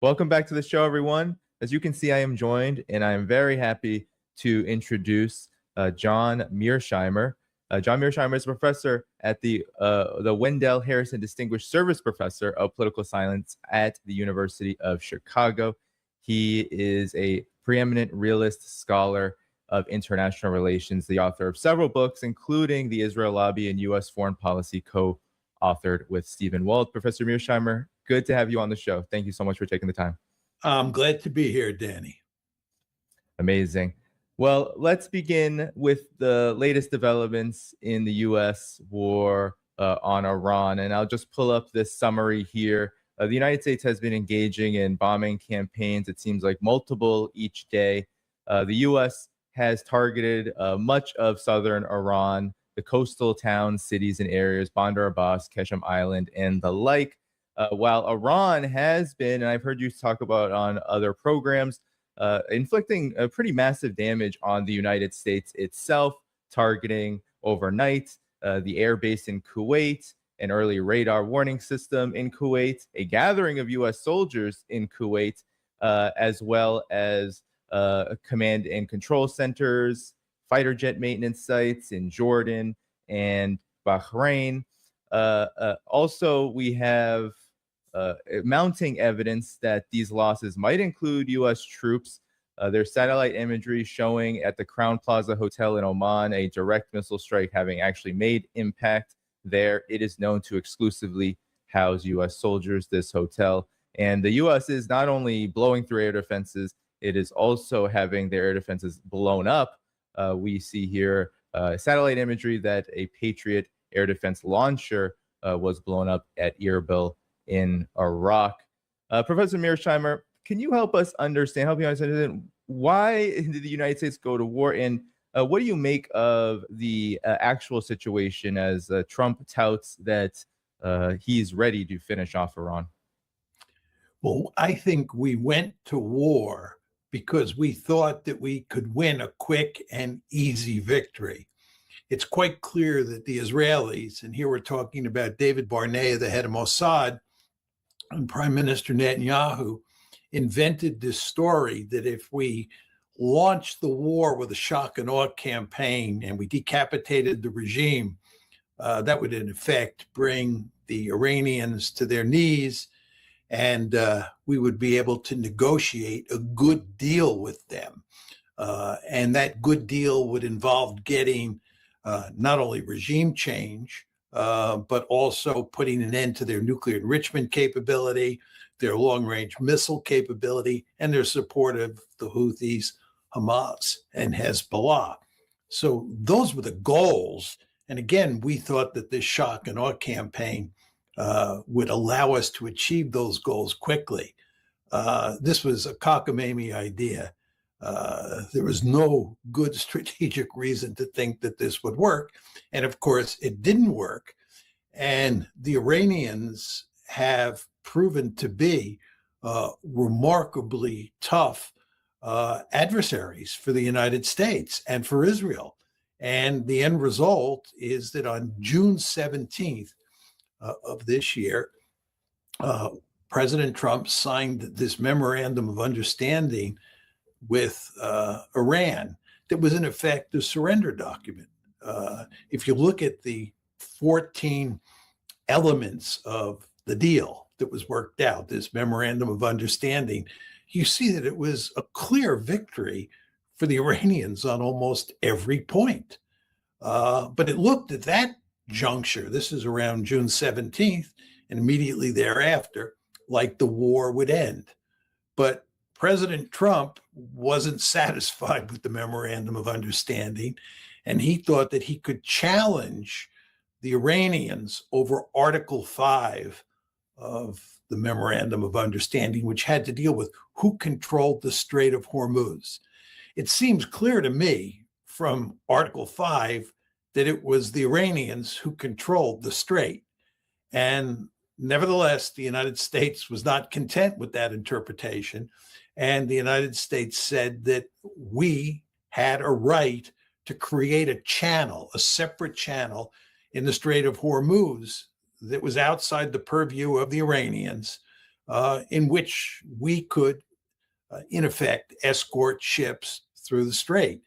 Welcome back to the show, everyone. As you can see, I am joined, and I am very happy to introduce John Mearsheimer. John Mearsheimer is a professor at the Wendell Harrison Distinguished Service Professor of Political Science at the University of Chicago. He is a preeminent realist scholar of international relations, the author of several books, including The Israel Lobby and U.S. Foreign Policy, co-authored with Stephen Wald. Professor Mearsheimer, good to have you on the show. Thank you so much for taking the time. I'm glad to be here, Danny. Amazing. Well, let's begin with the latest developments in the U.S. war on Iran. And I'll just pull up this summary here. The United States has been engaging in bombing campaigns, it seems like multiple each day. The U.S. has targeted much of southern Iran, the coastal towns, cities, and areas, Bandar Abbas, Keshem Island, and the like. While Iran has been, and I've heard you talk about on other programs, inflicting a pretty massive damage on the United States itself, targeting overnight the air base in Kuwait, an early radar warning system in Kuwait, a gathering of U.S. soldiers in Kuwait, as well as command and control centers, fighter jet maintenance sites in Jordan and Bahrain. Also, we have mounting evidence that these losses might include U.S. troops. There's satellite imagery showing at the Crown Plaza Hotel in Oman a direct missile strike having actually made impact there. It is known to exclusively house U.S. soldiers, this hotel. And the U.S. is not only blowing through air defenses, it is also having their air defenses blown up. We see here satellite imagery that a Patriot air defense launcher was blown up at Erbil in Iraq. Professor Mearsheimer, can you help us understand why did the United States go to war, and what do you make of the actual situation as Trump touts that he's ready to finish off Iran? Well, I think we went to war because we thought that we could win a quick and easy victory. It's quite clear that the Israelis, and here we're talking about David Barnea, the head of Mossad, and Prime Minister Netanyahu, invented this story that if we launched the war with a shock and awe campaign and we decapitated the regime, that would in effect bring the Iranians to their knees, and we would be able to negotiate a good deal with them. And that good deal would involve getting not only regime change, but also putting an end to their nuclear enrichment capability, their long-range missile capability, and their support of the Houthis, Hamas, and Hezbollah. So those were the goals. And again, we thought that this shock and awe campaign would allow us to achieve those goals quickly. This was a cockamamie idea. There was no good strategic reason to think that this would work. And of course, it didn't work. And the Iranians have proven to be remarkably tough adversaries for the United States and for Israel. And the end result is that on June 17th of this year, President Trump signed this memorandum of understanding with Iran that was in effect a surrender document. If you look at the 14 elements of the deal that was worked out, this memorandum of understanding, you see that it was a clear victory for the Iranians on almost every point. But it looked at that juncture, this is around June 17th, and immediately thereafter, like the war would end. But President Trump wasn't satisfied with the memorandum of understanding, and he thought that he could challenge the Iranians over Article 5 of the memorandum of understanding, which had to deal with who controlled the Strait of Hormuz. It seems clear to me from Article 5 that it was the Iranians who controlled the strait. And nevertheless, the United States was not content with that interpretation. And the United States said that we had a right to create a channel, a separate channel in the Strait of Hormuz that was outside the purview of the Iranians, in which we could, in effect, escort ships through the strait.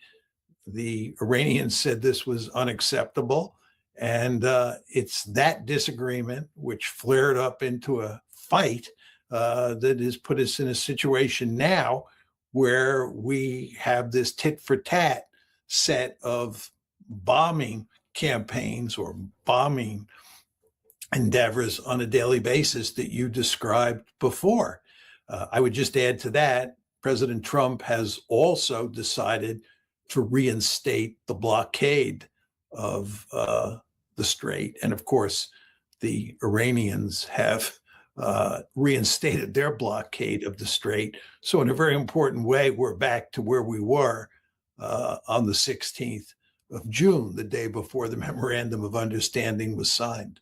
The Iranians said this was unacceptable. And it's that disagreement which flared up into a fight that has put us in a situation now where we have this tit for tat set of bombing campaigns or bombing endeavors on a daily basis that you described before. I would just add to that, President Trump has also decided to reinstate the blockade of the strait. And of course, the Iranians have reinstated their blockade of the strait. So in a very important way, we're back to where we were on the 16th of June, the day before the Memorandum of Understanding was signed.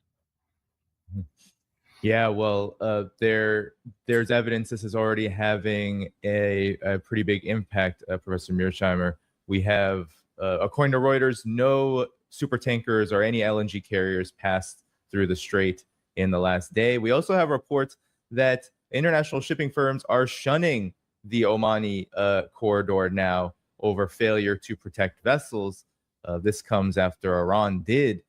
Yeah, well, there's evidence this is already having a pretty big impact, Professor Mearsheimer. We have, according to Reuters, no super tankers or any LNG carriers passed through the strait in the last day. We also have reports that international shipping firms are shunning the Omani corridor now over failure to protect vessels. This comes after Iran did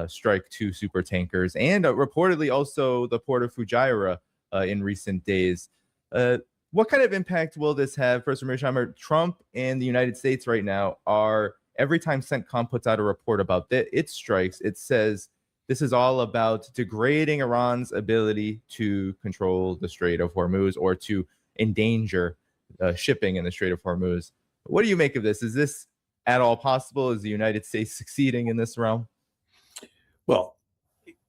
strike 2 super tankers and reportedly also the port of Fujairah in recent days. What kind of impact will this have, Professor Mearsheimer? Trump and the United States right now are, every time CENTCOM puts out a report about its strikes, it says this is all about degrading Iran's ability to control the Strait of Hormuz or to endanger shipping in the Strait of Hormuz. What do you make of this? Is this at all possible? Is the United States succeeding in this realm? Well,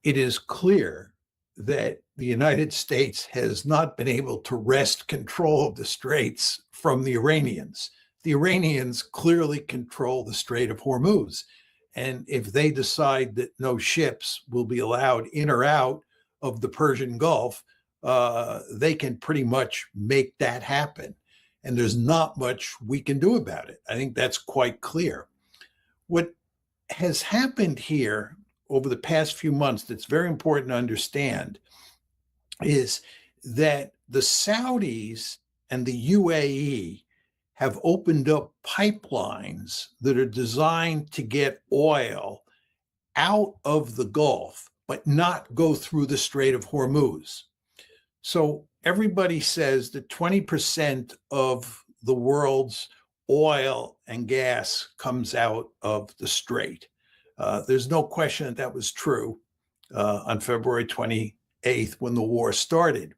it is clear that the United States has not been able to wrest control of the straits from the Iranians. The Iranians clearly control the Strait of Hormuz. And if they decide that no ships will be allowed in or out of the Persian Gulf, they can pretty much make that happen. And there's not much we can do about it. I think that's quite clear. What has happened here over the past few months that's very important to understand is that the Saudis and the UAE have opened up pipelines that are designed to get oil out of the Gulf, but not go through the Strait of Hormuz. So everybody says that 20% of the world's oil and gas comes out of the strait. There's no question that that was true on February 28th when the war started.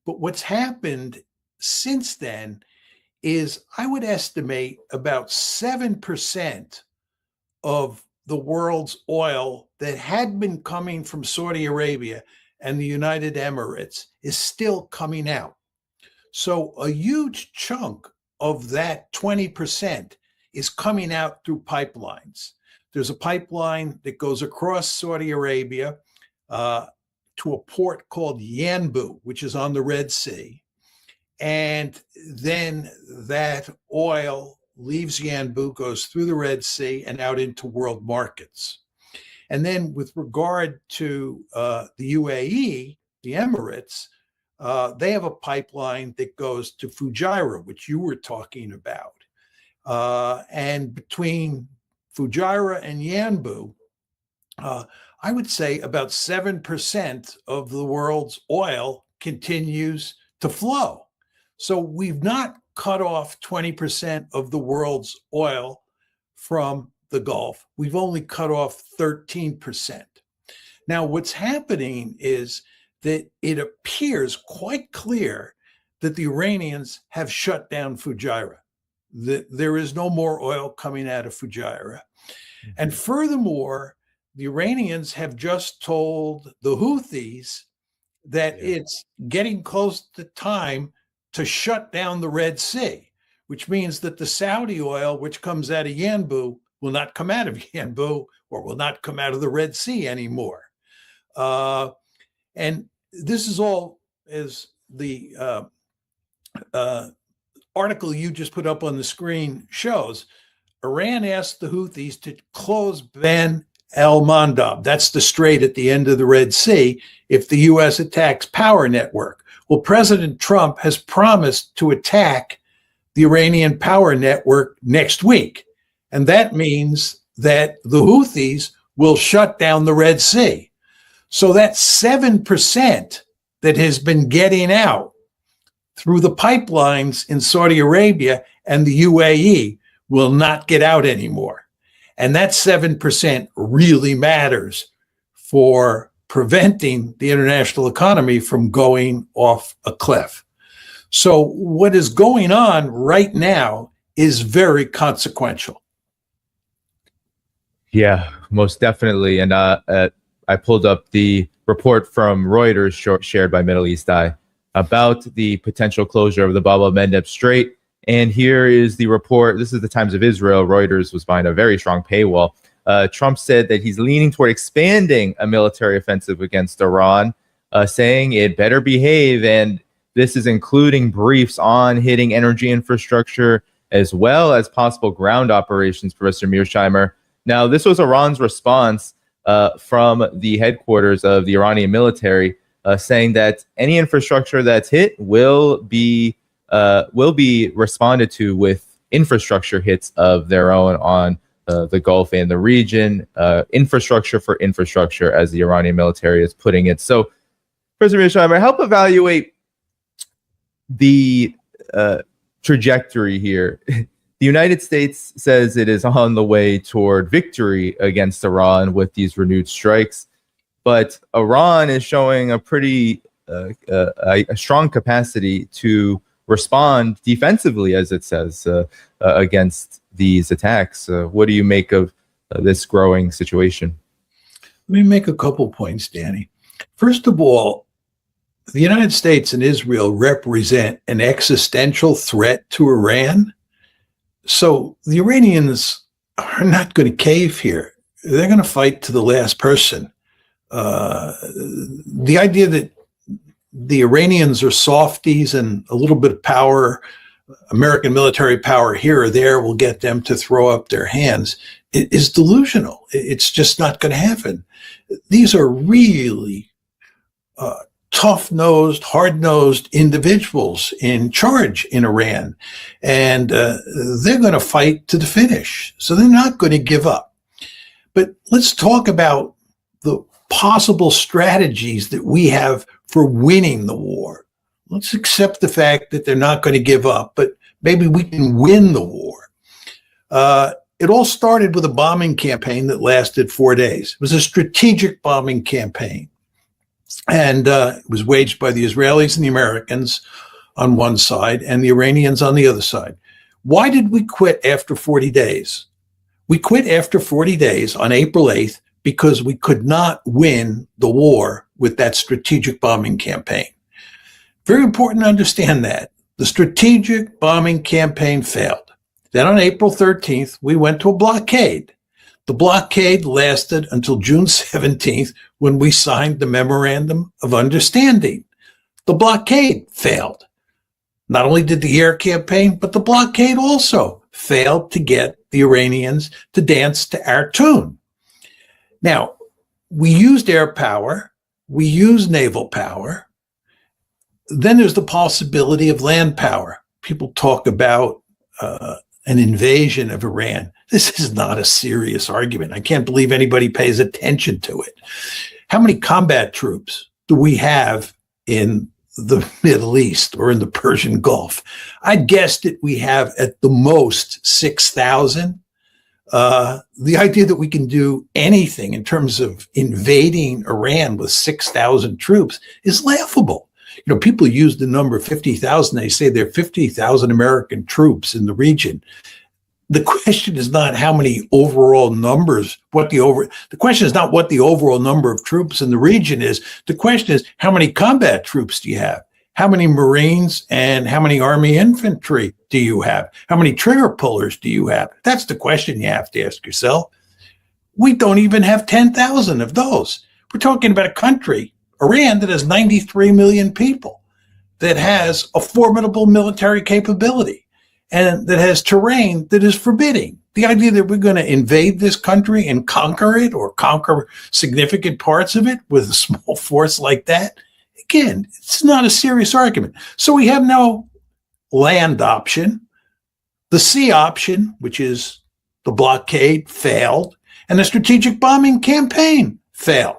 But what's happened since then is, I would estimate, about 7% of the world's oil that had been coming from Saudi Arabia and the United Emirates is still coming out. So a huge chunk of that 20% is coming out through pipelines. There's a pipeline that goes across Saudi Arabia to a port called Yanbu, which is on the Red Sea. And then that oil leaves Yanbu, goes through the Red Sea and out into world markets. And then with regard to the UAE, the Emirates, they have a pipeline that goes to Fujairah, which you were talking about. And between Fujairah and Yanbu, I would say about 7% of the world's oil continues to flow. So we've not cut off 20% of the world's oil from the Gulf. We've only cut off 13%. Now, what's happening is that it appears quite clear that the Iranians have shut down Fujairah, that there is no more oil coming out of Fujairah. Mm-hmm. And furthermore, the Iranians have just told the Houthis that it's getting close to time to shut down the Red Sea, which means that the Saudi oil, which comes out of Yanbu, will not come out of Yanbu or will not come out of the Red Sea anymore. And this is all, as the article you just put up on the screen shows, Iran asked the Houthis to close, ban, al-Mandab. That's the strait at the end of the Red Sea if the U.S. attacks power network. Well, President Trump has promised to attack the Iranian power network next week. And that means that the Houthis will shut down the Red Sea. So that 7% that has been getting out through the pipelines in Saudi Arabia and the UAE will not get out anymore. And that 7% really matters for preventing the international economy from going off a cliff. So what is going on right now is very consequential. Yeah, most definitely. And I pulled up the report from Reuters shared by Middle East Eye about the potential closure of the Bab el-Mandeb Strait. And here is the report. This is the Times of Israel. Reuters was behind a very strong paywall. Trump said that he's leaning toward expanding a military offensive against Iran, saying it better behave. And this is including briefs on hitting energy infrastructure as well as possible ground operations, Professor Mearsheimer. Now, this was Iran's response from the headquarters of the Iranian military, saying that any infrastructure that's hit will be responded to with infrastructure hits of their own on the Gulf and the region, infrastructure for infrastructure, as the Iranian military is putting it. So, President Mearsheimer, help evaluate the trajectory here. The United States says it is on the way toward victory against Iran with these renewed strikes, but Iran is showing a pretty a strong capacity to respond defensively, as it says, against these attacks. What do you make of this growing situation? Let me make a couple points, Danny. First of all, the United States and Israel represent an existential threat to Iran. So the Iranians are not going to cave here. They're going to fight to the last person. The idea that the Iranians are softies and a little bit of power, American military power here or there will get them to throw up their hands is delusional. It's just not going to happen. These are really tough-nosed, hard-nosed individuals in charge in Iran, and they're going to fight to the finish. So they're not going to give up. But let's talk about the possible strategies that we have for winning the war. Let's accept the fact that they're not going to give up, but maybe we can win the war. It all started with a bombing campaign that lasted 4 days. It was a strategic bombing campaign. And it was waged by the Israelis and the Americans on one side and the Iranians on the other side. Why did we quit after 40 days? We quit after 40 days on April 8th because we could not win the war with that strategic bombing campaign. Very important to understand that. The strategic bombing campaign failed. Then on April 13th, we went to a blockade. The blockade lasted until June 17th when we signed the Memorandum of Understanding. The blockade failed. Not only did the air campaign, but the blockade also failed to get the Iranians to dance to our tune. Now, we used air power, we used naval power. Then there's the possibility of land power. People talk about an invasion of Iran. This is not a serious argument. I can't believe anybody pays attention to it. How many combat troops do we have in the Middle East or in the Persian Gulf? I guessed that we have at the most 6,000. The idea that we can do anything in terms of invading Iran with 6,000 troops is laughable. You know, people use the number 50,000. They say there are 50,000 American troops in the region. The question is not how many overall numbers, the question is not what the overall number of troops in the region is. The question is, how many combat troops do you have? How many Marines and how many Army infantry do you have? How many trigger pullers do you have? That's the question you have to ask yourself. We don't even have 10,000 of those. We're talking about a country, Iran, that has 93 million people, that has a formidable military capability. and that has terrain that is forbidding. The idea that we're going to invade this country and conquer it or conquer significant parts of it with a small force like that, again, it's not a serious argument. So we have no land option. The sea option, which is the blockade, failed, and the strategic bombing campaign failed.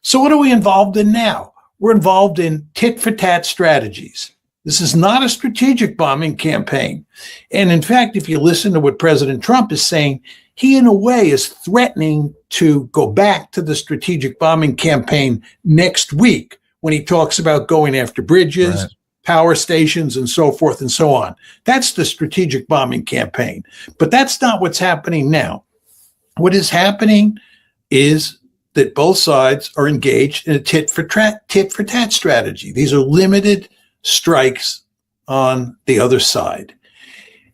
So what are we involved in now? We're involved in tit-for-tat strategies. This is not a strategic bombing campaign. And in fact, if you listen to what President Trump is saying, he in a way is threatening to go back to the strategic bombing campaign next week when he talks about going after bridges, right, power stations, and so forth and so on. That's the strategic bombing campaign. But that's not what's happening now. What is happening is that both sides are engaged in a tit-for-tat strategy. These are limited strikes on the other side.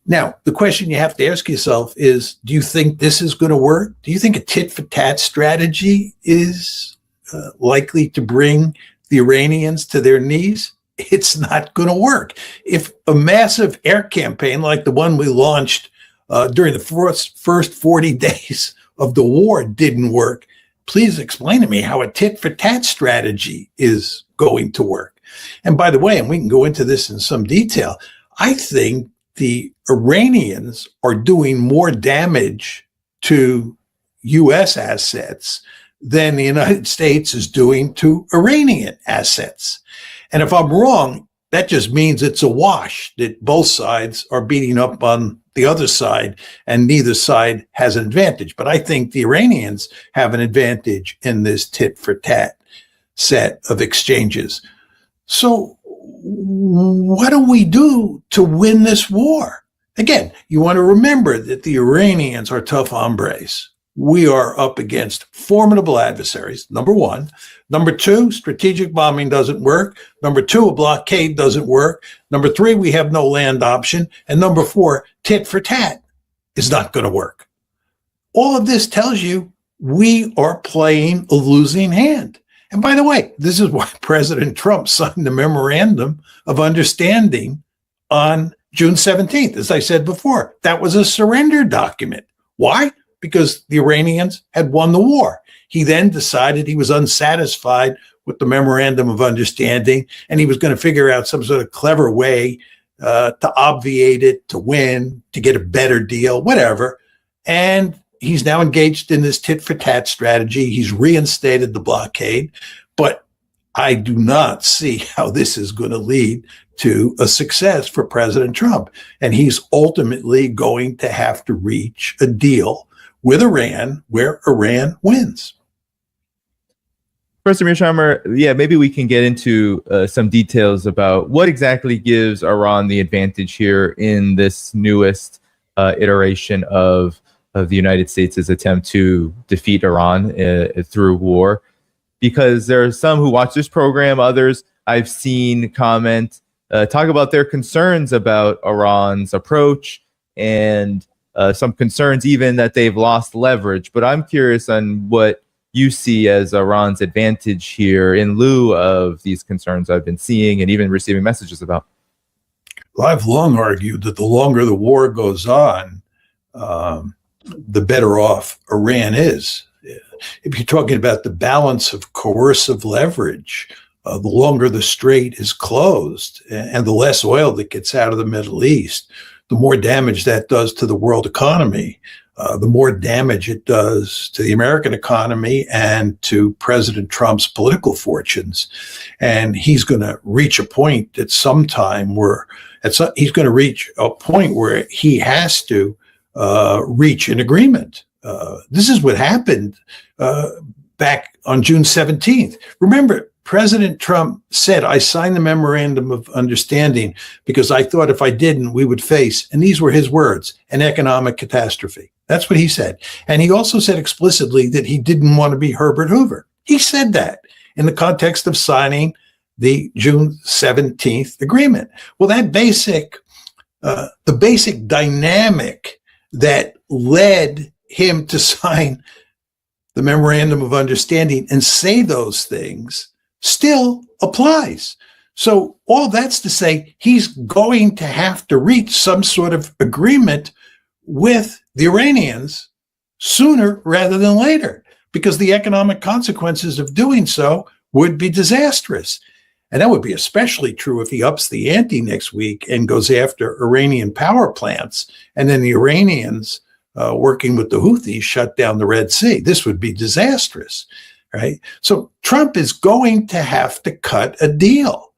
Now, the question you have to ask yourself is, do you think this is going to work? Do you think a tit-for-tat strategy is likely to bring the Iranians to their knees? It's not going to work. If a massive air campaign like the one we launched during the first 40 days of the war didn't work, please explain to me how a tit-for-tat strategy is going to work. And by the way, and we can go into this in some detail, I think the Iranians are doing more damage to U.S. assets than the United States is doing to Iranian assets. And if I'm wrong, that just means it's a wash, that both sides are beating up on the other side and neither side has an advantage. But I think the Iranians have an advantage in this tit-for-tat set of exchanges. So what do we do to win this war? Again, you want to remember that the Iranians are tough hombres. We are up against formidable adversaries, number one. Number two, strategic bombing doesn't work. Number two, a blockade doesn't work. Number three, we have no land option. And number four, tit for tat is not going to work. All of this tells you we are playing a losing hand. And by the way, this is why President Trump signed the memorandum of understanding on June 17th. As I said before, that was a surrender document. Why? Because the Iranians had won the war. He then decided he was unsatisfied with the memorandum of understanding, and he was going to figure out some sort of clever way to obviate it, to win, to get a better deal, whatever. And he's now engaged in this tit-for-tat strategy. He's reinstated the blockade, but I do not see how this is going to lead to a success for President Trump. And he's ultimately going to have to reach a deal with Iran where Iran wins. Professor Mearsheimer, yeah, maybe we can get into some details about what exactly gives Iran the advantage here in this newest iteration of the United States' attempt to defeat Iran through war. Because there are some who watch this program, others I've seen comment, talk about their concerns about Iran's approach and some concerns even that they've lost leverage. But I'm curious on what you see as Iran's advantage here in lieu of these concerns I've been seeing and even receiving messages about. Well, I've long argued that the longer the war goes on, the better off Iran is. If you're talking about the balance of coercive leverage, the longer the strait is closed and the less oil that gets out of the Middle East, the more damage that does to the world economy, the more damage it does to the American economy and to President Trump's political fortunes. And he's going to reach a point at some time where he's going to reach a point where he has to reach an agreement. This is what happened back on June 17th. Remember, President Trump said, I signed the memorandum of understanding because I thought if I didn't, we would face, and these were his words, an economic catastrophe. That's what he said. And he also said explicitly that he didn't want to be Herbert Hoover. He said that in the context of signing the June 17th agreement. Well, that the basic dynamic that led him to sign the memorandum of understanding and say those things still applies. So all that's to say, he's going to have to reach some sort of agreement with the Iranians sooner rather than later, because the economic consequences of doing so would be disastrous. And that would be especially true if he ups the ante next week and goes after Iranian power plants, and then the Iranians, working with the Houthis, shut down the Red Sea. This would be disastrous, right? So Trump is going to have to cut a deal.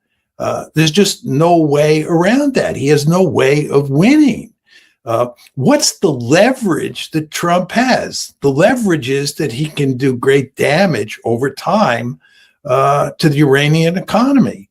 There's just no way around that. He has no way of winning. What's the leverage that Trump has? The leverage is that he can do great damage over time to the Iranian economy.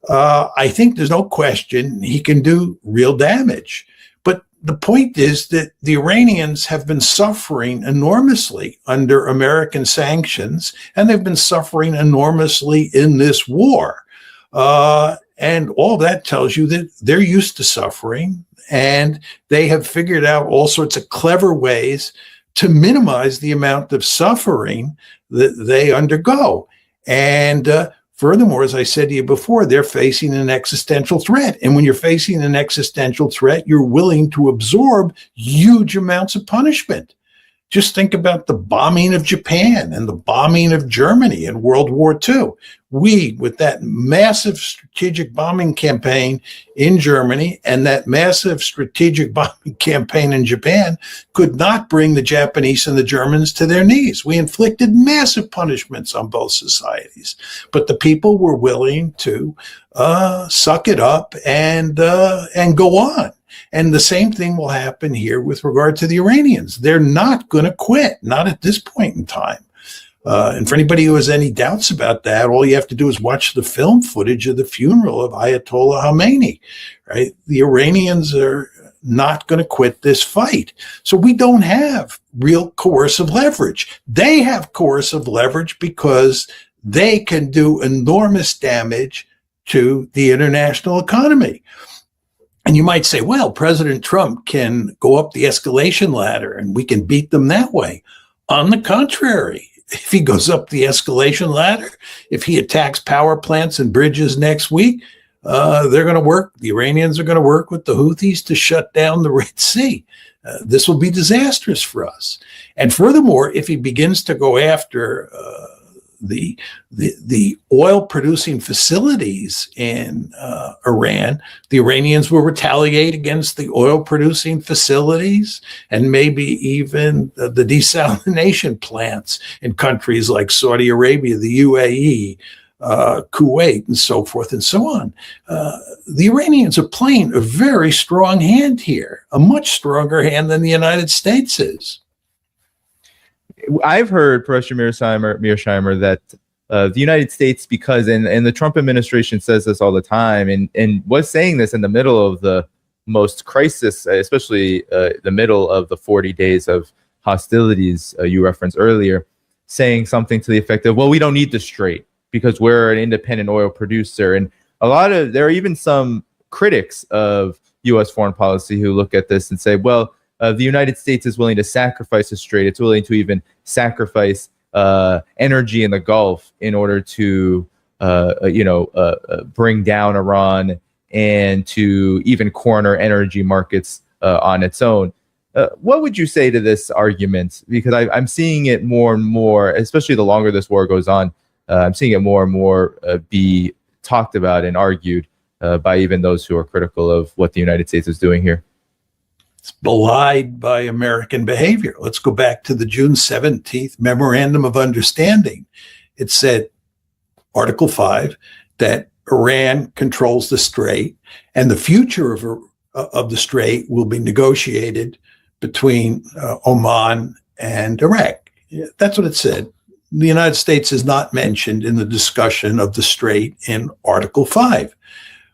I think there's no question he can do real damage. But the point is that the Iranians have been suffering enormously under American sanctions, and they've been suffering enormously in this war. And all that tells you that they're used to suffering, and they have figured out all sorts of clever ways to minimize the amount of suffering that they undergo. And furthermore, as I said to you before, they're facing an existential threat. And when you're facing an existential threat, you're willing to absorb huge amounts of punishment. Just think about the bombing of Japan and the bombing of Germany in World War II. We, with that massive strategic bombing campaign in Germany and that massive strategic bombing campaign in Japan, could not bring the Japanese and the Germans to their knees. We inflicted massive punishments on both societies, but the people were willing to suck it up and go on. And the same thing will happen here with regard to the Iranians. They're not going to quit, not at this point in time. And for anybody who has any doubts about that, all you have to do is watch the film footage of the funeral of Ayatollah Khamenei, right? The Iranians are not going to quit this fight. So we don't have real coercive leverage. They have coercive leverage because they can do enormous damage to the international economy. And you might say, well, President Trump can go up the escalation ladder and we can beat them that way. On the contrary, if he goes up the escalation ladder, if he attacks power plants and bridges next week, they're going to work. The Iranians are going to work with the Houthis to shut down the Red Sea. This will be disastrous for us. And furthermore, if he begins to go after the oil producing facilities in Iran, the Iranians will retaliate against the oil producing facilities and maybe even the desalination plants in countries like Saudi Arabia, the UAE, Kuwait, and so forth and so on. The Iranians are playing a very strong hand here, a much stronger hand than the United States is. I've heard, Professor Mearsheimer, that the United States, because, and the Trump administration says this all the time, and was saying this in the middle of the most crisis, especially the middle of the 40 days of hostilities you referenced earlier, saying something to the effect of, well, we don't need the Strait because we're an independent oil producer. And there are even some critics of U.S. foreign policy who look at this and say, well, the United States is willing to sacrifice the Strait. It's willing to even sacrifice energy in the Gulf in order to, bring down Iran and to even corner energy markets on its own. What would you say to this argument? Because I'm seeing it more and more, especially the longer this war goes on. I'm seeing it more and more be talked about and argued by even those who are critical of what the United States is doing here. It's belied by American behavior. Let's go back to the June 17th Memorandum of Understanding. It said, Article 5, that Iran controls the Strait, and the future of the Strait will be negotiated between Oman and Iraq. That's what it said. The United States is not mentioned in the discussion of the Strait in Article 5.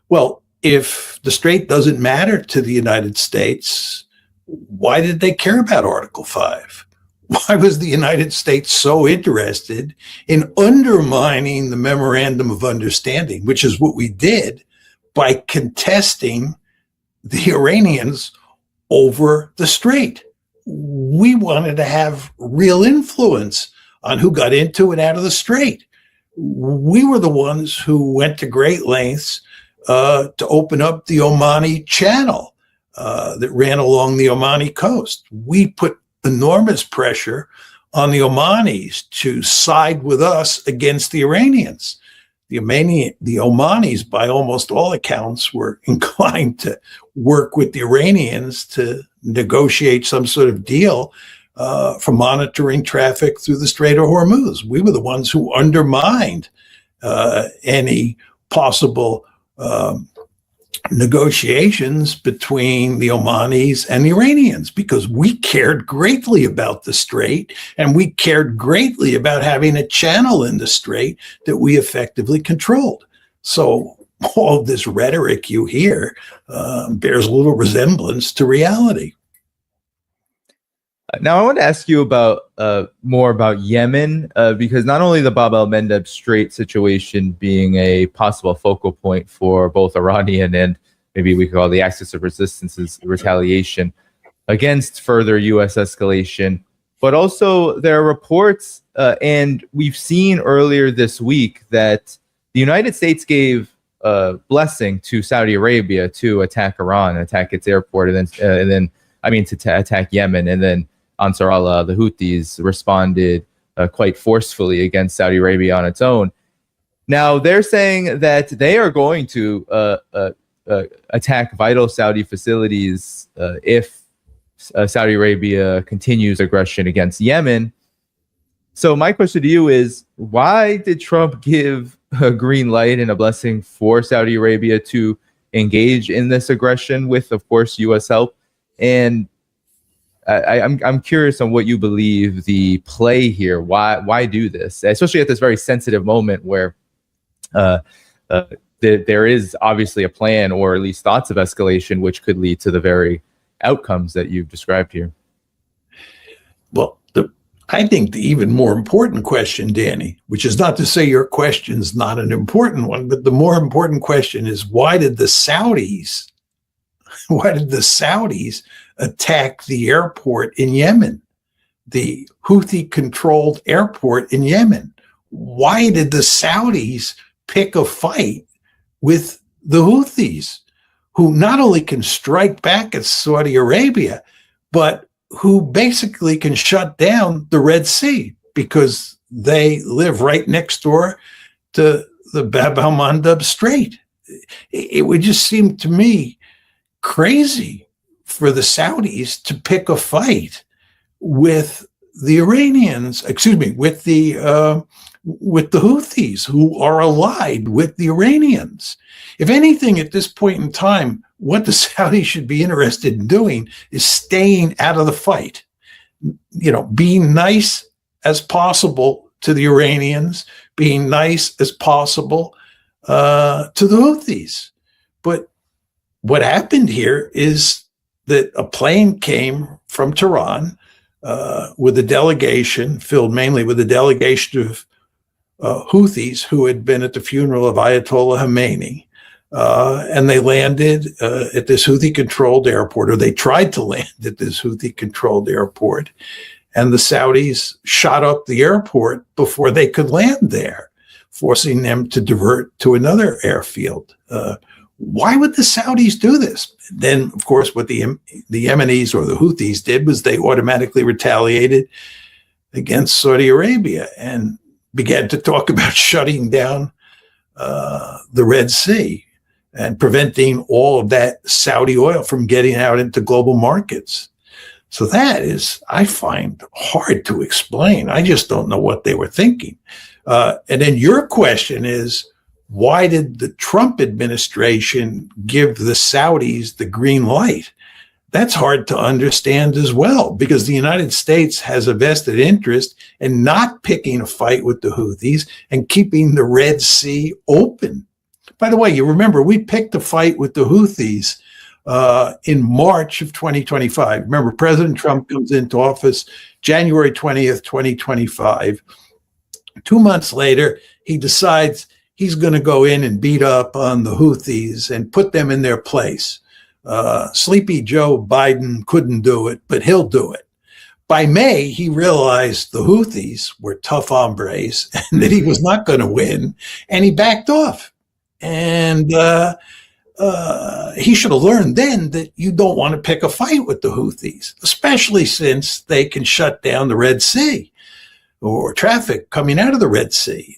Well, if the Strait doesn't matter to the United States, why did they care about Article 5? Why was the United States so interested in undermining the Memorandum of Understanding, which is what we did by contesting the Iranians over the Strait? We wanted to have real influence on who got into and out of the Strait. we were the ones who went to great lengths to open up the Omani Channel that ran along the Omani coast. We put enormous pressure on the Omanis to side with us against the Iranians. The Omanis, by almost all accounts, were inclined to work with the Iranians to negotiate some sort of deal for monitoring traffic through the Strait of Hormuz. We were the ones who undermined any possible negotiations between the Omanis and the Iranians, because we cared greatly about the strait, and we cared greatly about having a channel in the strait that we effectively controlled. So all this rhetoric you hear bears little resemblance to reality. Now I want to ask you about more about Yemen, because not only the Bab el-Mandeb Strait situation being a possible focal point for both Iranian and maybe we could call the axis of resistance's retaliation against further U.S. escalation, but also there are reports, and we've seen earlier this week that the United States gave blessing to Saudi Arabia to attack Iran, attack its airport, and then to attack Yemen, and then Ansar Allah, the Houthis, responded quite forcefully against Saudi Arabia on its own. Now, they're saying that they are going to attack vital Saudi facilities if Saudi Arabia continues aggression against Yemen. So my question to you is, why did Trump give a green light and a blessing for Saudi Arabia to engage in this aggression with, of course, U.S. help? And I'm curious on what you believe the play here. Why do this, especially at this very sensitive moment where there is obviously a plan, or at least thoughts of escalation, which could lead to the very outcomes that you've described here. Well, I think the even more important question, Danny, which is not to say your question's not an important one, but the more important question is, why did the Saudis attack the airport in Yemen, the Houthi-controlled airport in Yemen? Why did the Saudis pick a fight with the Houthis, who not only can strike back at Saudi Arabia, but who basically can shut down the Red Sea because they live right next door to the Bab el-Mandeb Strait? It would just seem to me crazy for the Saudis to pick a fight with the Iranians, with the Houthis, who are allied with the Iranians. If anything, at this point in time, what the Saudis should be interested in doing is staying out of the fight. Being nice as possible to the Iranians, being nice as possible to the Houthis. But what happened here is that a plane came from Tehran with a delegation, filled mainly with a delegation of Houthis who had been at the funeral of Ayatollah Khomeini. And they landed at this Houthi-controlled airport, or they tried to land at this Houthi-controlled airport. And the Saudis shot up the airport before they could land there, forcing them to divert to another airfield. Why would the Saudis do this? Then, of course, what the Yemenis or the Houthis did was they automatically retaliated against Saudi Arabia and began to talk about shutting down the Red Sea and preventing all of that Saudi oil from getting out into global markets. So that is, I find, hard to explain. I just don't know what they were thinking. And then your question is, why did the Trump administration give the Saudis the green light? That's hard to understand as well, because the United States has a vested interest in not picking a fight with the Houthis and keeping the Red Sea open. By the way, you remember we picked a fight with the Houthis in March of 2025. Remember, President Trump comes into office January 20th, 2025. 2 months later, he decides he's going to go in and beat up on the Houthis and put them in their place. Sleepy Joe Biden couldn't do it, but he'll do it. by May, he realized the Houthis were tough hombres and that he was not going to win, and he backed off. And he should have learned then that you don't want to pick a fight with the Houthis, especially since they can shut down the Red Sea or traffic coming out of the Red Sea.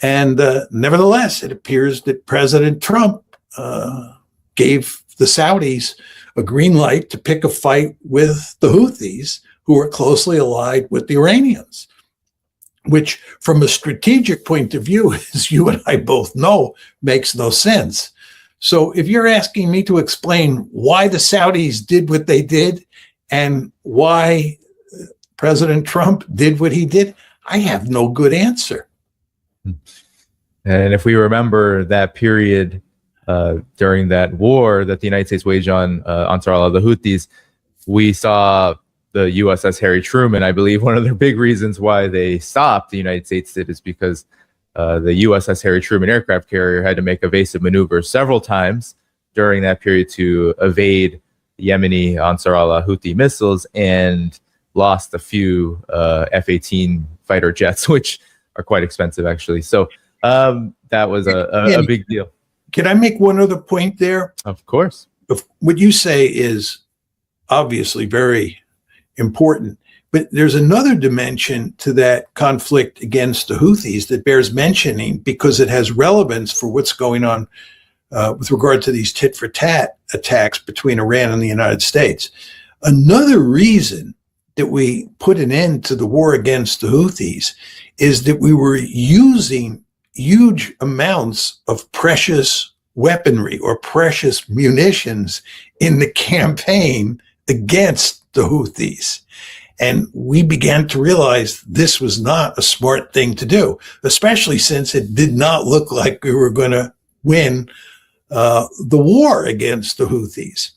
Nevertheless, it appears that President Trump gave the Saudis a green light to pick a fight with the Houthis, who are closely allied with the Iranians, which from a strategic point of view, as you and I both know, makes no sense. So if you're asking me to explain why the Saudis did what they did and why President Trump did what he did, I have no good answer. And if we remember that period during that war that the United States waged on Ansar Allah, the Houthis, we saw the USS Harry Truman. I believe one of the big reasons why they stopped, the United States did, is because the USS Harry Truman aircraft carrier had to make evasive maneuvers several times during that period to evade Yemeni Ansar Allah Houthi missiles, and lost a few F-18 fighter jets, which are quite expensive, actually. So that was a big deal. Can I make one other point there? Of course. What you say is obviously very important, but there's another dimension to that conflict against the Houthis that bears mentioning because it has relevance for what's going on with regard to these tit-for-tat attacks between Iran and the United States. Another reason that we put an end to the war against the Houthis is that we were using huge amounts of precious weaponry or precious munitions in the campaign against the Houthis. And we began to realize this was not a smart thing to do, especially since it did not look like we were going to win the war against the Houthis.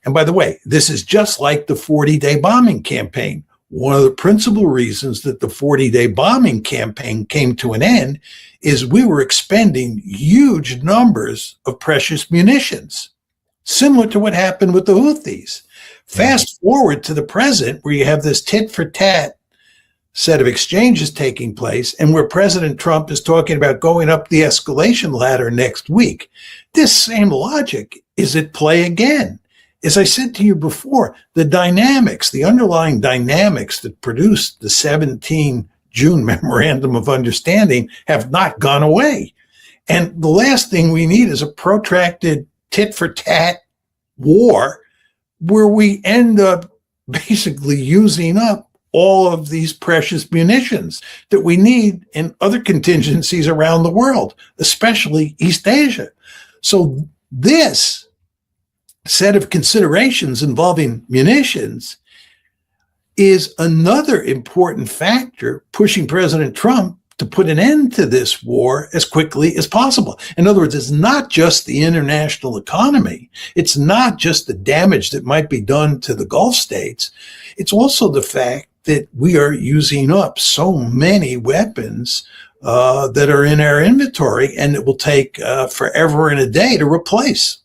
And by the way, this is just like the 40-day bombing campaign. One of the principal reasons that the 40-day bombing campaign came to an end is we were expending huge numbers of precious munitions, similar to what happened with the Houthis. Fast forward to the present, where you have this tit-for-tat set of exchanges taking place, and where President Trump is talking about going up the escalation ladder next week. This same logic is at play again. As I said to you before, the dynamics, the underlying dynamics that produced the 17 June Memorandum of Understanding have not gone away. And the last thing we need is a protracted tit-for-tat war where we end up basically using up all of these precious munitions that we need in other contingencies around the world, especially East Asia. So this set of considerations involving munitions is another important factor pushing President Trump to put an end to this war as quickly as possible. In other words, it's not just the international economy. It's not just the damage that might be done to the Gulf states. It's also the fact that we are using up so many weapons that are in our inventory, and it will take forever and a day to replace.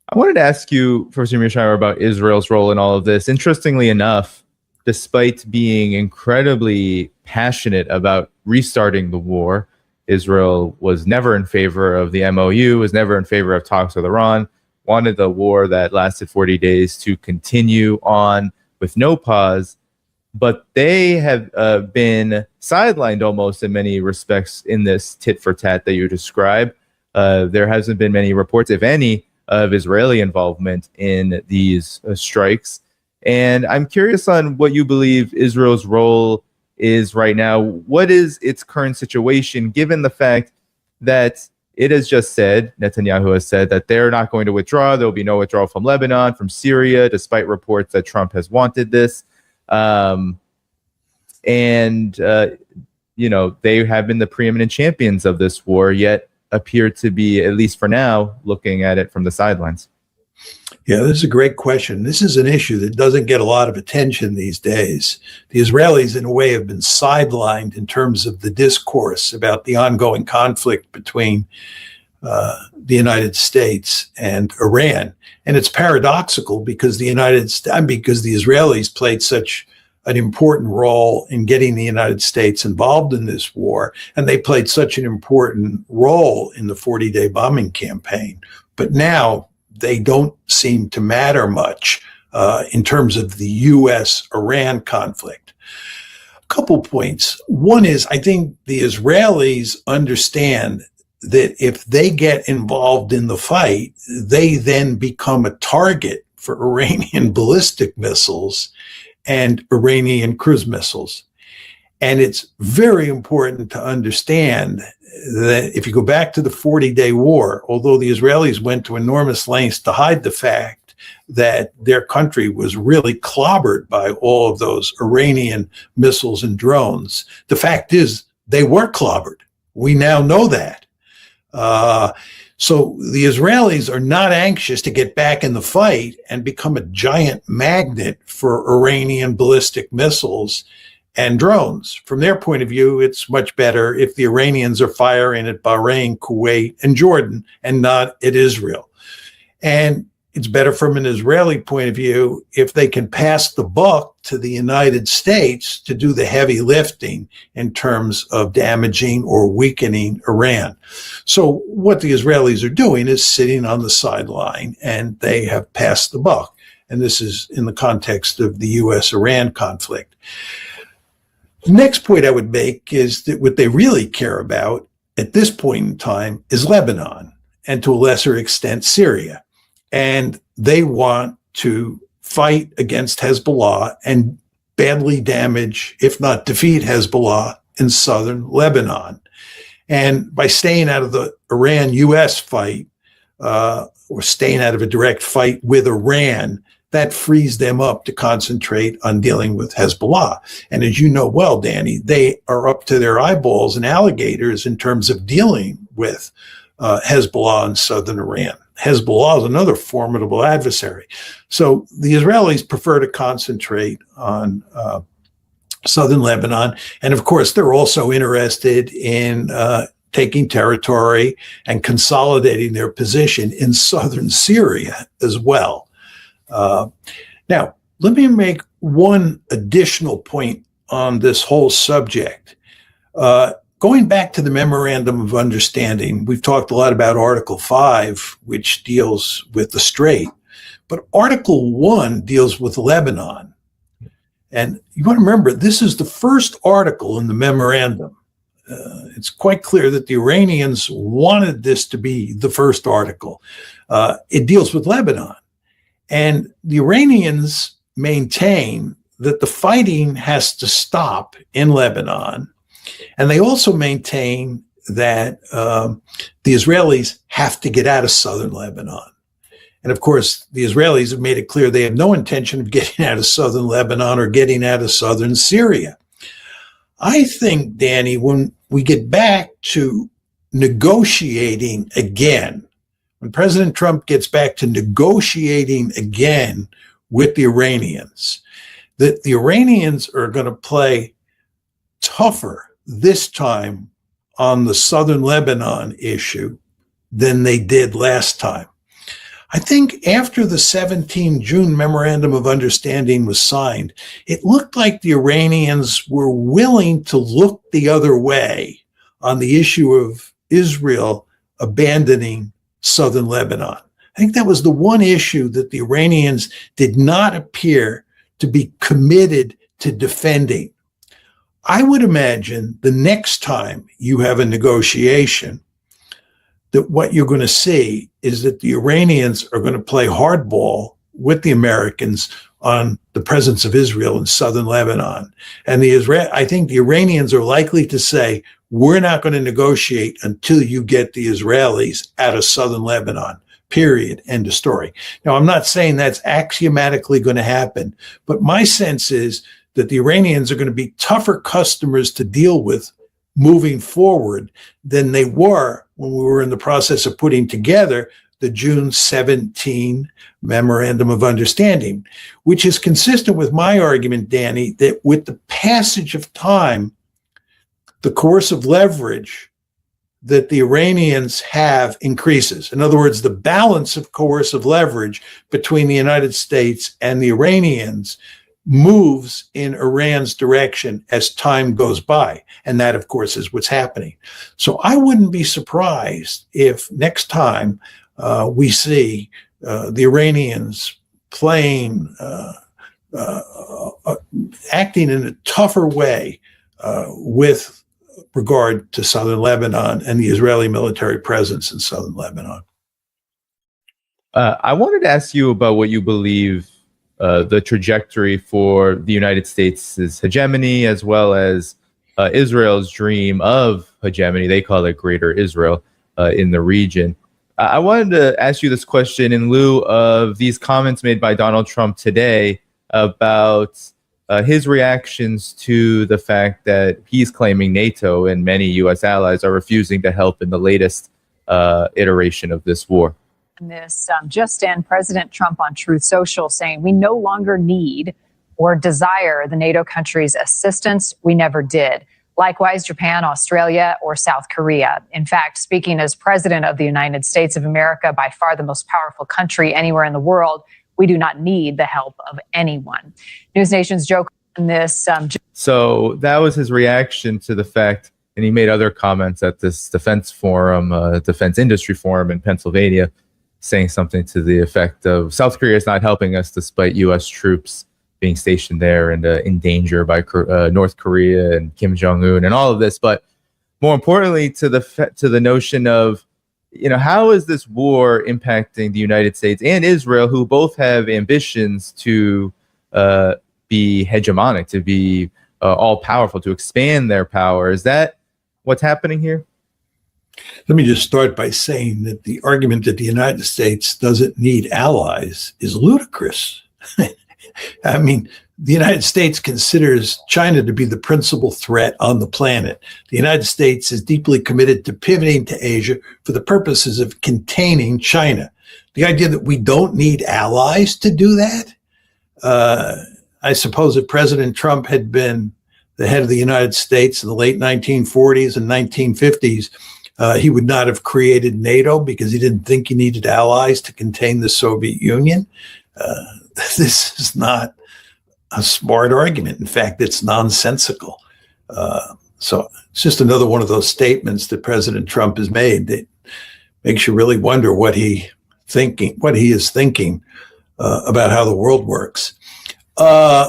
I wanted to ask you, Professor Mearsheimer, about Israel's role in all of this. Interestingly enough, despite being incredibly passionate about restarting the war, Israel was never in favor of the MOU, was never in favor of talks with Iran, wanted the war that lasted 40 days to continue on with no pause. But they have been sidelined almost in many respects in this tit-for-tat that you describe. There hasn't been many reports, if any, of Israeli involvement in these strikes. And I'm curious on what you believe Israel's role is right now. What is its current situation, given the fact that it has just said, Netanyahu has said, that they're not going to withdraw. There will be no withdrawal from Lebanon, from Syria, despite reports that Trump has wanted this. You know, they have been the preeminent champions of this war, yet appear to be, at least for now, looking at it from the sidelines. Yeah, this is a great question. This is an issue that doesn't get a lot of attention these days. The Israelis, in a way, have been sidelined in terms of the discourse about the ongoing conflict between the United States and Iran. And it's paradoxical because the Israelis played such an important role in getting the United States involved in this war, and they played such an important role in the 40-day bombing campaign. But now they don't seem to matter much in terms of the U.S.-Iran conflict. A couple points. One is, I think the Israelis understand that if they get involved in the fight, they then become a target for Iranian ballistic missiles and Iranian cruise missiles. And it's very important to understand that if you go back to the 40-day war, although the Israelis went to enormous lengths to hide the fact that their country was really clobbered by all of those Iranian missiles and drones, the fact is they were clobbered. We now know that. So the Israelis are not anxious to get back in the fight and become a giant magnet for Iranian ballistic missiles and drones. From their point of view, it's much better if the Iranians are firing at Bahrain, Kuwait, and Jordan and not at Israel. And it's better from an Israeli point of view if they can pass the buck to the United States to do the heavy lifting in terms of damaging or weakening Iran. So what the Israelis are doing is sitting on the sideline, and they have passed the buck. And this is in the context of the U.S.-Iran conflict. The next point I would make is that what they really care about at this point in time is Lebanon, and to a lesser extent, Syria. And they want to fight against Hezbollah and badly damage, if not defeat, Hezbollah in southern Lebanon. And by staying out of the Iran-US fight, or staying out of a direct fight with Iran, that frees them up to concentrate on dealing with Hezbollah. And as you know well, Danny, they are up to their eyeballs and alligators in terms of dealing with Hezbollah in southern Iran. Hezbollah is another formidable adversary. So the Israelis prefer to concentrate on southern Lebanon. And of course, they're also interested in taking territory and consolidating their position in southern Syria as well. Now, let me make one additional point on this whole subject. Going back to the Memorandum of Understanding, we've talked a lot about Article 5, which deals with the Strait, but Article 1 deals with Lebanon. And you want to remember, this is the first article in the memorandum. It's quite clear that the Iranians wanted this to be the first article. It deals with Lebanon. And the Iranians maintain that the fighting has to stop in Lebanon. And they also maintain that the Israelis have to get out of southern Lebanon. And of course, the Israelis have made it clear they have no intention of getting out of southern Lebanon or getting out of southern Syria. I think, Danny, when we get back to negotiating again, when President Trump gets back to negotiating again with the Iranians, that the Iranians are going to play tougher this time on the southern Lebanon issue than they did last time. I think after the 17 June Memorandum of Understanding was signed, it looked like the Iranians were willing to look the other way on the issue of Israel abandoning southern Lebanon. I think that was the one issue that the Iranians did not appear to be committed to defending. I would imagine the next time you have a negotiation, that what you're going to see is that the Iranians are going to play hardball with the Americans on the presence of Israel in southern Lebanon. And I think the Iranians are likely to say, we're not going to negotiate until you get the Israelis out of southern Lebanon, period, end of story. Now, I'm not saying that's axiomatically going to happen, but my sense is that the Iranians are going to be tougher customers to deal with moving forward than they were when we were in the process of putting together the June 17 Memorandum of Understanding, which is consistent with my argument, Danny, that with the passage of time, the coercive leverage that the Iranians have increases. In other words, the balance of coercive leverage between the United States and the Iranians moves in Iran's direction as time goes by. And that, of course, is what's happening. So I wouldn't be surprised if next time we see the Iranians playing, acting in a tougher way with regard to southern Lebanon and the Israeli military presence in southern Lebanon. I wanted to ask you about what you believe the trajectory for the United States' hegemony, as well as Israel's dream of hegemony. They call it Greater Israel in the region. I wanted to ask you this question in lieu of these comments made by Donald Trump today about his reactions to the fact that he's claiming NATO and many U.S. allies are refusing to help in the latest iteration of this war. This just in, President Trump on Truth Social saying we no longer need or desire the NATO countries' assistance. We never did. Likewise, Japan, Australia, or South Korea. In fact, speaking as president of the United States of America, by far the most powerful country anywhere in the world, we do not need the help of anyone. News Nation's Joe on this. So that was his reaction to the fact, and he made other comments at this defense forum, defense industry forum in Pennsylvania, saying something to the effect of South Korea is not helping us despite U.S. troops being stationed there and in danger by North Korea and Kim Jong-un and all of this. But more importantly, to the notion of, how is this war impacting the United States and Israel, who both have ambitions to be hegemonic, to be all powerful, to expand their power? Is that what's happening here? Let me just start by saying that the argument that the United States doesn't need allies is ludicrous. I mean, the United States considers China to be the principal threat on the planet. The United States is deeply committed to pivoting to Asia for the purposes of containing China. The idea that we don't need allies to do that, I suppose if President Trump had been the head of the United States in the late 1940s and 1950s, he would not have created NATO because he didn't think he needed allies to contain the Soviet Union. This is not a smart argument. In fact, it's nonsensical. So it's just another one of those statements that President Trump has made that makes you really wonder what he is thinking about how the world works.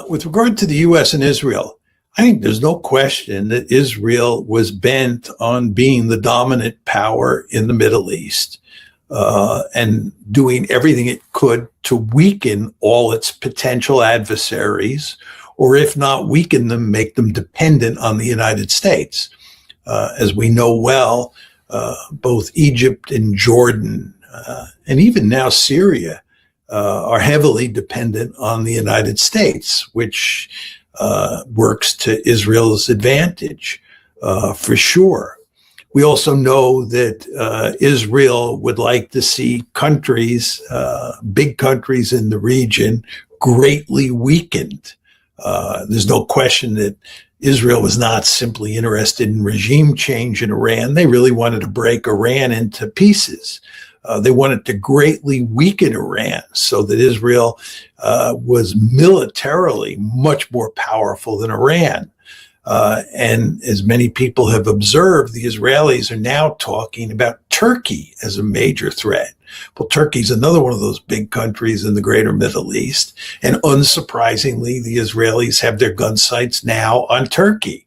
With regard to the U.S. and Israel, I think there's no question that Israel was bent on being the dominant power in the Middle East and doing everything it could to weaken all its potential adversaries, or if not weaken them, make them dependent on the United States. As we know well, both Egypt and Jordan, and even now Syria, are heavily dependent on the United States, which works to Israel's advantage, for sure. We also know that Israel would like to see countries, big countries in the region, greatly weakened. There's no question that Israel was not simply interested in regime change in Iran. They really wanted to break Iran into pieces. They wanted to greatly weaken Iran so that Israel was militarily much more powerful than Iran. And as many people have observed, the Israelis are now talking about Turkey as a major threat. Well, Turkey's another one of those big countries in the greater Middle East. And unsurprisingly, the Israelis have their gun sights now on Turkey.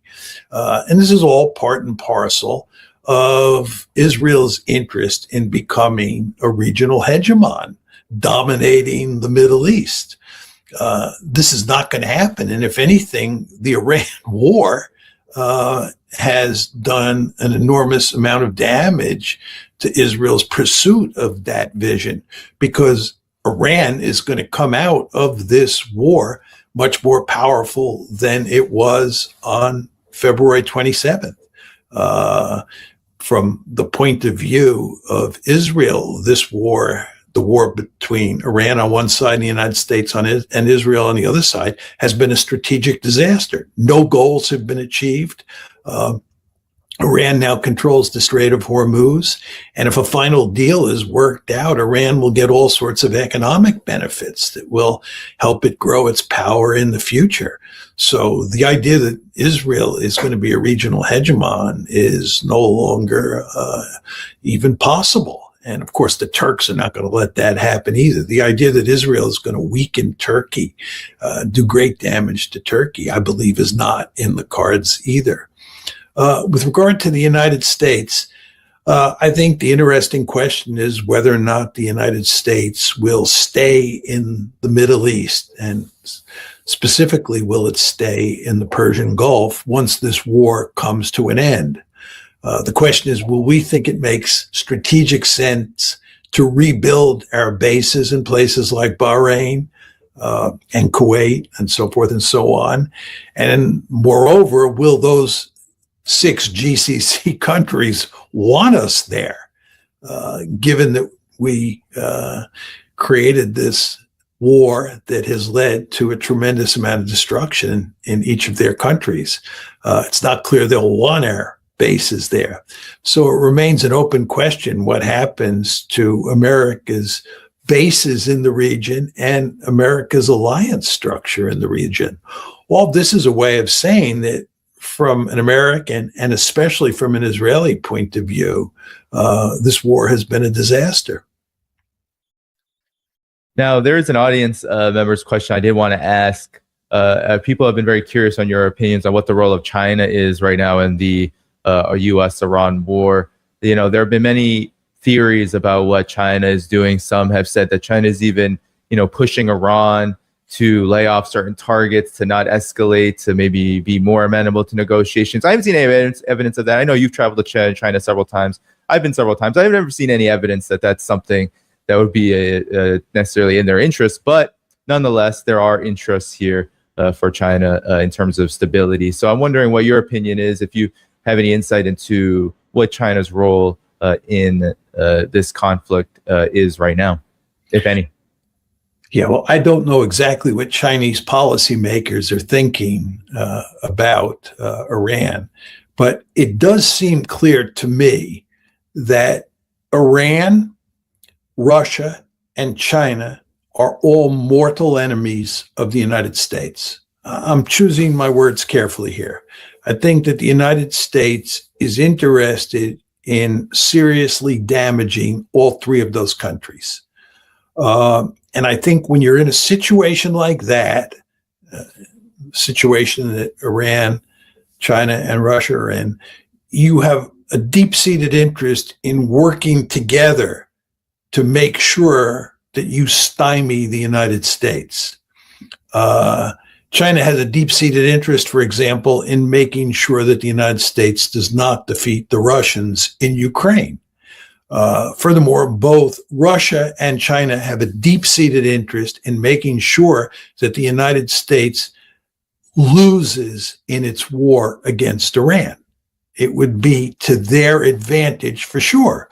And this is all part and parcel of Israel's interest in becoming a regional hegemon, dominating the Middle East. This is not going to happen. And if anything, the Iran war has done an enormous amount of damage to Israel's pursuit of that vision, because Iran is going to come out of this war much more powerful than it was on February 27th. From the point of view of Israel, this war, the war between Iran on one side and the United States and Israel on the other side, has been a strategic disaster. No goals have been achieved. Iran now controls the Strait of Hormuz. And if a final deal is worked out, Iran will get all sorts of economic benefits that will help it grow its power in the future. So the idea that Israel is going to be a regional hegemon is no longer even possible. And of course, the Turks are not going to let that happen either. The idea that Israel is going to weaken Turkey, do great damage to Turkey, I believe is not in the cards either. With regard to the United States, I think the interesting question is whether or not the United States will stay in the Middle East, and specifically, will it stay in the Persian Gulf once this war comes to an end? The question is, will we think it makes strategic sense to rebuild our bases in places like Bahrain and Kuwait and so forth and so on? And moreover, will those 6 GCC countries want us there, given that we created this war that has led to a tremendous amount of destruction in each of their countries? It's not clear they'll want our bases there. So it remains an open question what happens to America's bases in the region and America's alliance structure in the region. All this is a way of saying that from an American and especially from an Israeli point of view, this war has been a disaster. Now, there is an audience member's question I did want to ask. People have been very curious on your opinions on what the role of China is right now in the U.S.-Iran war. You know, there have been many theories about what China is doing. Some have said that China is even, pushing Iran to lay off certain targets, to not escalate, to maybe be more amenable to negotiations. I haven't seen any evidence of that. I know you've traveled to China several times. I've been several times. I've never seen any evidence that that's something that would be necessarily in their interest. But nonetheless, there are interests here for China in terms of stability. So I'm wondering what your opinion is, if you have any insight into what China's role in this conflict is right now, if any. Yeah, well, I don't know exactly what Chinese policymakers are thinking about Iran, but it does seem clear to me that Iran, Russia, and China are all mortal enemies of the United States. I'm choosing my words carefully here. I think that the United States is interested in seriously damaging all 3 of those countries. And I think when you're in a situation like that, situation that Iran, China, and Russia are in, you have a deep-seated interest in working together to make sure that you stymie the United States. China has a deep-seated interest, for example, in making sure that the United States does not defeat the Russians in Ukraine. Furthermore, both Russia and China have a deep-seated interest in making sure that the United States loses in its war against Iran. It would be to their advantage for sure.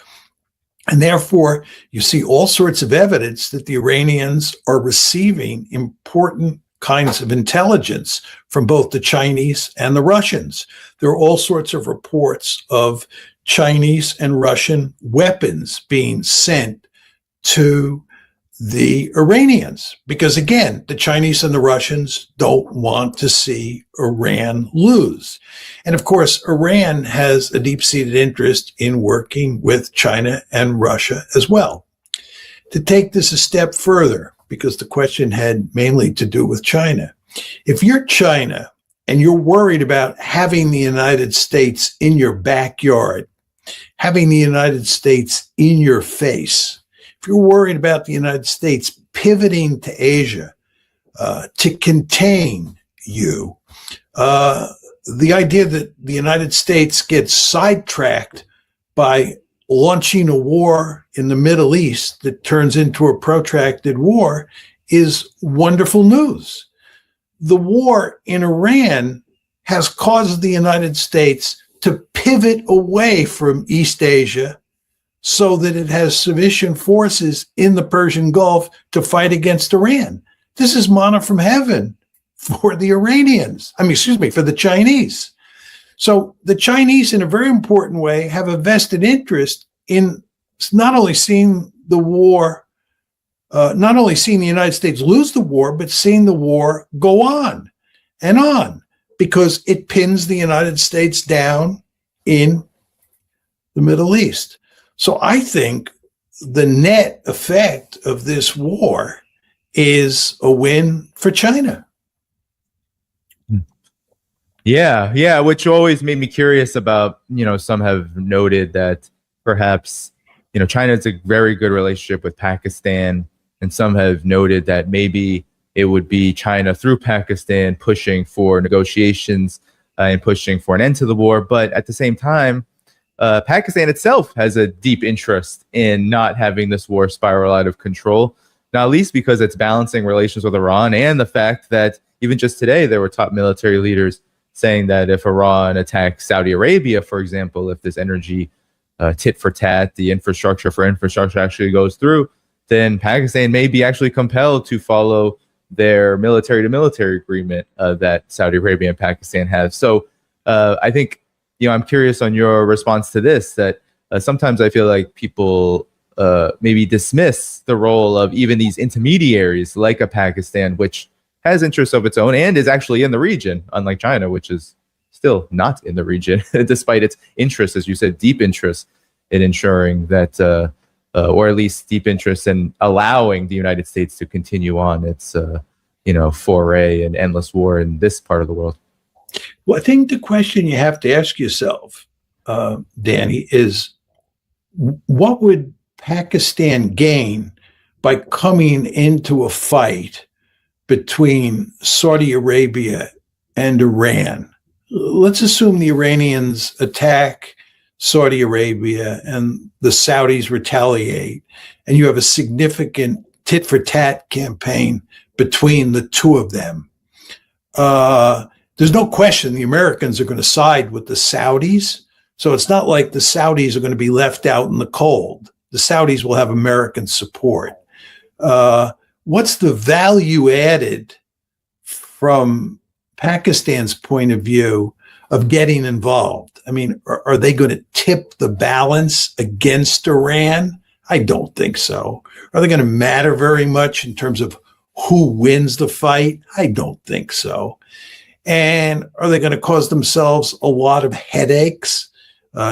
And therefore, you see all sorts of evidence that the Iranians are receiving important kinds of intelligence from both the Chinese and the Russians. There are all sorts of reports of Chinese and Russian weapons being sent to the Iranians, because again, the Chinese and the Russians don't want to see Iran lose. And of course, Iran has a deep-seated interest in working with China and Russia as well. To take this a step further, because the question had mainly to do with China, if you're China and you're worried about having the United States in your backyard, having the United States in your face, if you're worried about the United States pivoting to Asia to contain you, the idea that the United States gets sidetracked by launching a war in the Middle East that turns into a protracted war is wonderful news. The war in Iran has caused the United States to pivot away from East Asia so that it has sufficient forces in the Persian Gulf to fight against Iran. This is manna from heaven for the Iranians. For the Chinese. So the Chinese, in a very important way, have a vested interest in not only seeing the war, not only seeing the United States lose the war, but seeing the war go on and on, because it pins the United States down in the Middle East. So I think the net effect of this war is a win for China. Yeah, which always made me curious about, some have noted that perhaps, China has a very good relationship with Pakistan, and some have noted that maybe it would be China through Pakistan pushing for negotiations and pushing for an end to the war. But at the same time, Pakistan itself has a deep interest in not having this war spiral out of control, not least because it's balancing relations with Iran, and the fact that even just today, there were top military leaders saying that if Iran attacks Saudi Arabia, for example, if this energy tit for tat, the infrastructure for infrastructure actually goes through, then Pakistan may be actually compelled to follow their military to military agreement that Saudi Arabia and Pakistan have. So I think, I'm curious on your response to this, that sometimes I feel like people maybe dismiss the role of even these intermediaries like a Pakistan, which has interests of its own and is actually in the region, unlike China, which is still not in the region, despite its interest, as you said, deep interest in ensuring that, or at least deep interest in allowing the United States to continue on its, foray and endless war in this part of the world. Well, I think the question you have to ask yourself, Danny, is what would Pakistan gain by coming into a fight between Saudi Arabia and Iran? Let's assume the Iranians attack Saudi Arabia and the Saudis retaliate, and you have a significant tit-for-tat campaign between the two of them. There's no question the Americans are going to side with the Saudis. So it's not like the Saudis are going to be left out in the cold. The Saudis will have American support. What's the value added from Pakistan's point of view of getting involved? I mean, are they going to tip the balance against Iran? I don't think so. Are they going to matter very much in terms of who wins the fight? I don't think so. And are they going to cause themselves a lot of headaches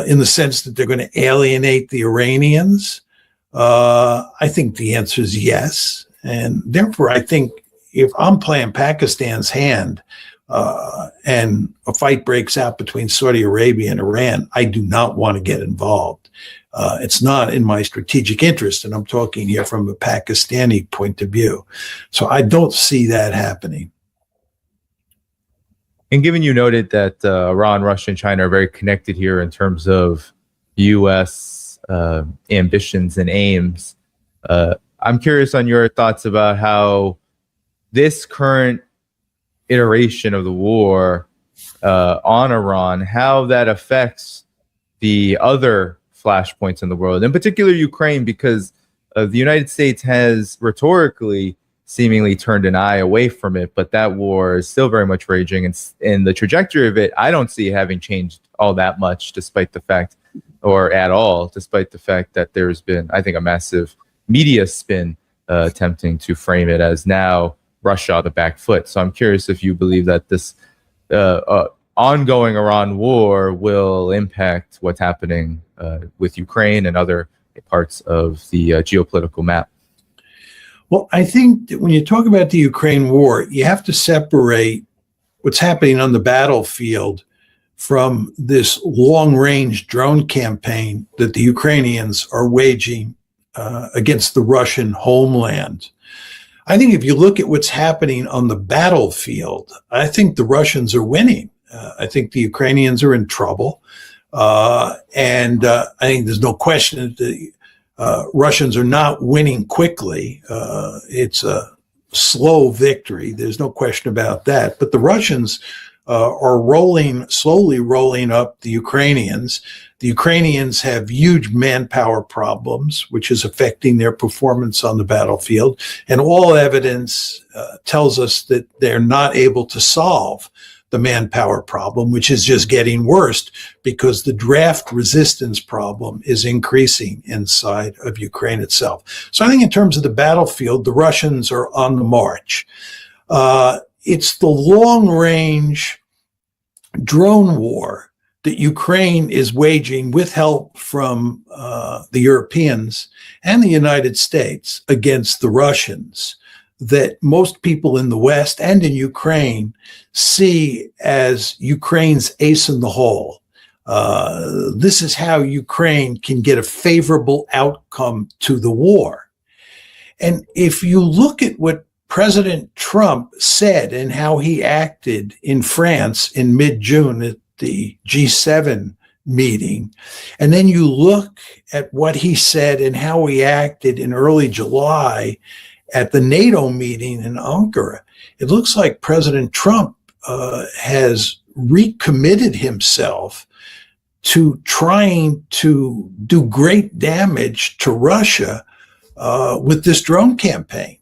in the sense that they're going to alienate the Iranians? I think the answer is yes. And therefore, I think if I'm playing Pakistan's hand and a fight breaks out between Saudi Arabia and Iran, I do not want to get involved. It's not in my strategic interest, and I'm talking here from a Pakistani point of view. So I don't see that happening. And given you noted that Iran, Russia, and China are very connected here in terms of U.S. Ambitions and aims, I'm curious on your thoughts about how this current iteration of the war on Iran, how that affects the other flashpoints in the world, in particular Ukraine, because the United States has rhetorically seemingly turned an eye away from it, but that war is still very much raging, and the trajectory of it, I don't see having changed all that much, despite the fact, or at all, despite the fact that there's been, I think, a massive media spin attempting to frame it as now Russia on the back foot. So I'm curious if you believe that this ongoing Iran war will impact what's happening with Ukraine and other parts of the geopolitical map. Well, I think that when you talk about the Ukraine war, you have to separate what's happening on the battlefield from this long-range drone campaign that the Ukrainians are waging against the Russian homeland. I think if you look at what's happening on the battlefield, I think the Russians are winning. I think the Ukrainians are in trouble. And I think there's no question that the Russians are not winning quickly. It's a slow victory. There's no question about that. But the Russians are slowly rolling up the Ukrainians. The Ukrainians have huge manpower problems, which is affecting their performance on the battlefield. And all evidence tells us that they're not able to solve the manpower problem, which is just getting worse because the draft resistance problem is increasing inside of Ukraine itself. So I think in terms of the battlefield, the Russians are on the march. It's the long-range drone war that Ukraine is waging with help from the Europeans and the United States against the Russians that most people in the West and in Ukraine see as Ukraine's ace in the hole. This is how Ukraine can get a favorable outcome to the war. And if you look at what President Trump said and how he acted in France in mid-June at the G7 meeting, and then you look at what he said and how he acted in early July at the NATO meeting in Ankara, it looks like President Trump has recommitted himself to trying to do great damage to Russia with this drone campaign.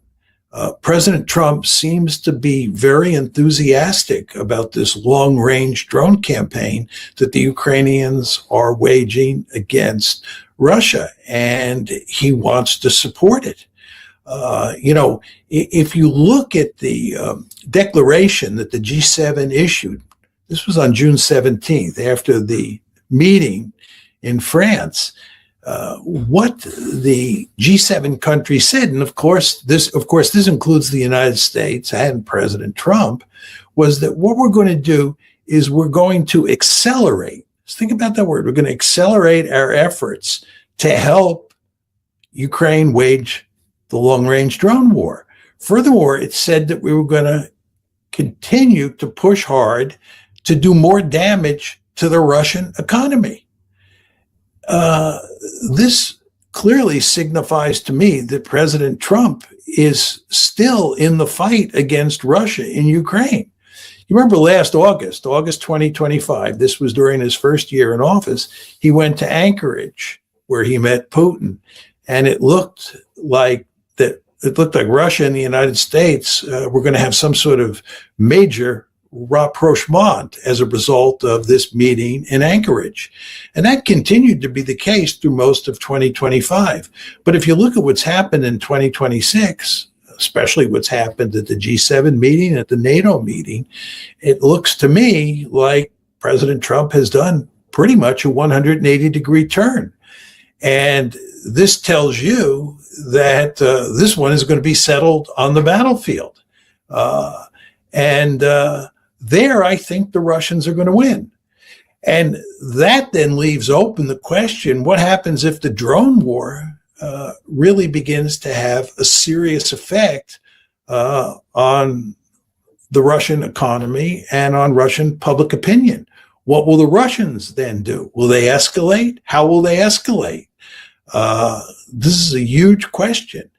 President Trump seems to be very enthusiastic about this long-range drone campaign that the Ukrainians are waging against Russia, and he wants to support it. If you look at the declaration that the G7 issued, this was on June 17th, after the meeting in France, what the G7 countries said, and of course this includes the United States and President Trump, was that what we're going to do is we're going to accelerate. Let's think about that word. We're going to accelerate our efforts to help Ukraine wage the long-range drone war. Furthermore, it said that we were going to continue to push hard to do more damage to the Russian economy. This clearly signifies to me that President Trump is still in the fight against Russia in Ukraine. You remember last August 2025, this was during his first year in office, he went to Anchorage where he met Putin, and it looked like Russia and the United States were going to have some sort of major rapprochement as a result of this meeting in Anchorage. And that continued to be the case through most of 2025. But if you look at what's happened in 2026, especially what's happened at the G7 meeting, at the NATO meeting, it looks to me like President Trump has done pretty much a 180-degree turn. And this tells you that this one is going to be settled on the battlefield. There, I think the Russians are going to win. And that then leaves open the question, what happens if the drone war really begins to have a serious effect on the Russian economy and on Russian public opinion? What will the Russians then do? Will they escalate? How will they escalate? This is a huge question.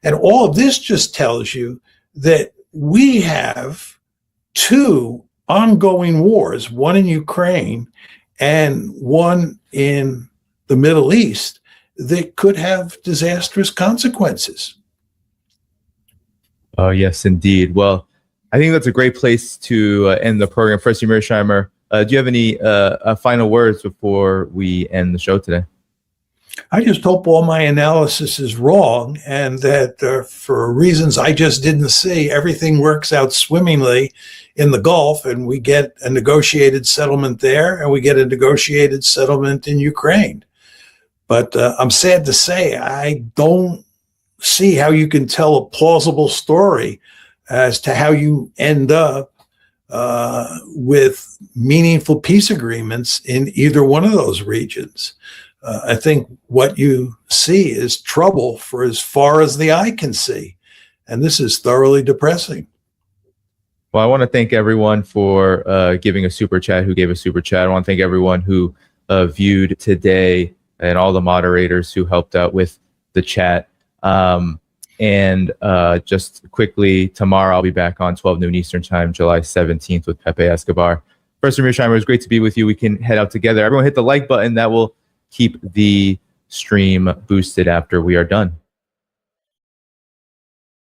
And all of this just tells you that we have two ongoing wars, one in Ukraine and one in the Middle East, that could have disastrous consequences. Oh, yes, indeed. Well, I think that's a great place to end the program. First, Mearsheimer, do you have any final words before we end the show today? I just hope all my analysis is wrong and that for reasons I just didn't see, everything works out swimmingly in the Gulf and we get a negotiated settlement there and we get a negotiated settlement in Ukraine. But I'm sad to say, I don't see how you can tell a plausible story as to how you end up with meaningful peace agreements in either one of those regions. I think what you see is trouble for as far as the eye can see. And this is thoroughly depressing. Well, I want to thank everyone for giving a super chat, who gave a super chat. I want to thank everyone who viewed today and all the moderators who helped out with the chat. Just quickly, tomorrow I'll be back on 12 noon Eastern time, July 17th with Pepe Escobar. First, Mearsheimer, it was great to be with you. We can head out together. Everyone hit the like button. That will keep the stream boosted after we are done.